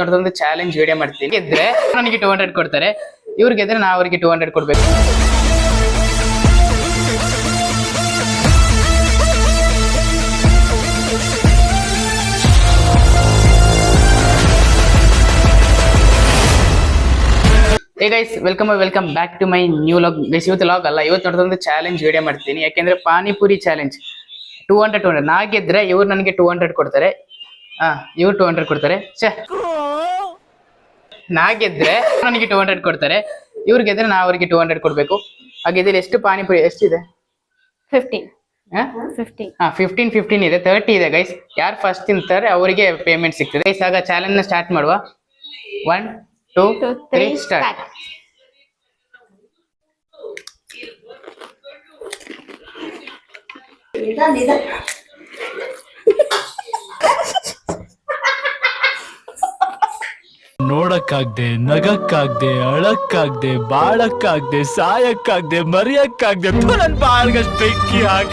ದೊಡ್ಡದೊಂದು challenge video ಮಾಡ್ತೀನಿ. ಗೆದ್ರೆ ನನಗೆ 200 ಕೊಡ್ತಾರೆ, ಇವ್ರು ಗೆದ್ರೆ ನಾ ಅವರಿಗೆ 200 ಕೊಡ್ಬೇಕು. Hey guys, welcome back to my new vlog. Guys, ಇವತ್ತು ಲಾಗ್ ಅಲ್ಲ, ಇವತ್ತು ದೊಡ್ಡದೊಂದು ಚಾಲೆಂಜ್ ವಿಡಿಯೋ ಮಾಡ್ತೀನಿ. ಯಾಕೆಂದ್ರೆ ಪಾನಿಪುರಿ ಚಾಲೆಂಜ್ 200 ನಾ ಗೆದ್ರೆ ಇವ್ರು ನನಗೆ 200 ಕೊಡ್ತಾರೆ. ಇವ್ರು 200 ಕೊಡ್ತಾರೆ. ನಾ ಗೆದ್ರೆ ನನಗೆ 200 ಕೊಡ್ತಾರೆ, ಇವ್ರು ಗೆದ್ರೆ ನಾ ಅವರಿಗೆ 200 ಕೊಡ್ಬೇಕು. ಹಾಗಿದ್ರೆ ಎಷ್ಟು ಪಾನಿಪುರಿ ಎಷ್ಟಿದೆ? 15 ಇದೆ, 30 ಇದೆ ಗೈಸ್. ಯಾರು ಫಸ್ಟ್ ತಿಂತಾರೆ ಅವರಿಗೆ ಪೇಮೆಂಟ್ ಸಿಗ್ತದೆ. ಗೈಸ್, ಆಗ ಚಾಲೆಂಜ್ ನ ಸ್ಟಾರ್ಟ್ ಮಾಡುವ. 1 2 3 ಸ್ಟಾರ್ಟ್. ನೋಡಕ್ಕಾಗ್ದೆ, ನಗಕ್ಕಾಗ್ದೆ, ಅಳಕ್ಕಾಗ್ದೆ, ಬಾಳಕ್ಕಾಗ್ದೆ, ಸಾಯಕ್ಕಾಗ್ದೆ, ಮರಿಯಕ್ಕಾಗ್ದೆ, ನನ್ ಬಾಳ್ಗಷ್ಟು ಬೆಂಕಿ ಹಾಕ.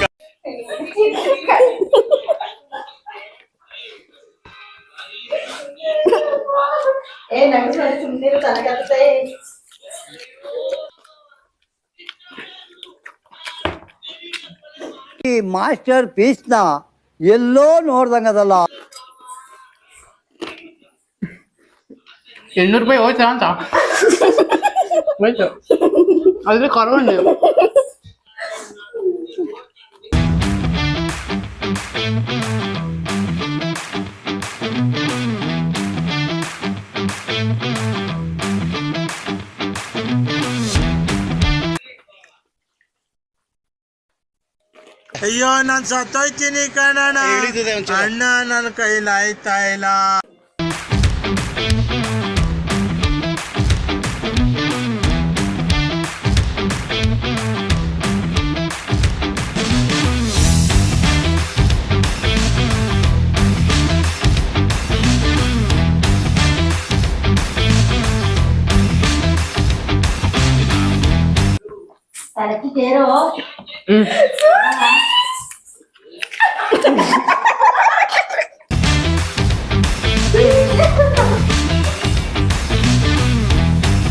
ಈ ಮಾಸ್ಟರ್ ಪೀಸ್ ನ ಎಲ್ಲೋ ನೋಡ್ದಂಗದಲ್ಲ. 800 ರೂಪಾಯಿ ಹೋಯ್ತಾ ಅಂತ ಹೋಯ್ತು. ಅದ್ರ ಕರ್ಕೊಂಡು ಅಯ್ಯೋ, ನಾನ್ ಸತ್ತೋಯ್ತೀನಿ ಕಣಣ್ಣ. ಅಣ್ಣ, ನನ್ನ ಕೈಲಿ ಆಯ್ತಾ ಇಲ್ಲ.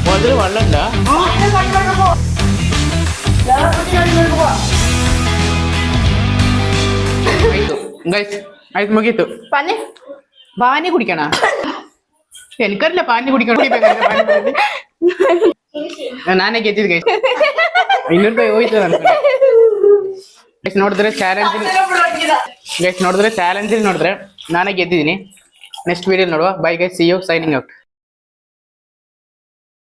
ಮೊದಲು ಒಳ್ಳಂದ ಆಯ್ತು ಗೈಸ್, ಆಯ್ತು, ಮುಗೀತು. ಪಾನಿ ಕುಡಿಕೋಣ. ಎನ್ಕರ್ಲ ಪಾನಿ ಕುಡಿಕೊಂಡು ನಾನೇ ಗೆದ್ದಿದ್ ಗೈಸ್. 500 ರೂಪಾಯಿ ಹೋಯ್ತು ನನ್ನ ಗೈಸ್. ನೋಡಿದ್ರೆ ಚಾಲೆಂಜ್ ನೋಡಿದ್ರೆ ನಾನೇ ಗೆದ್ದಿದ್ದೀನಿ. ನೆಕ್ಸ್ಟ್ ವಿಡಿಯೋ ನೋಡುವ. Bye guys, see you, signing out.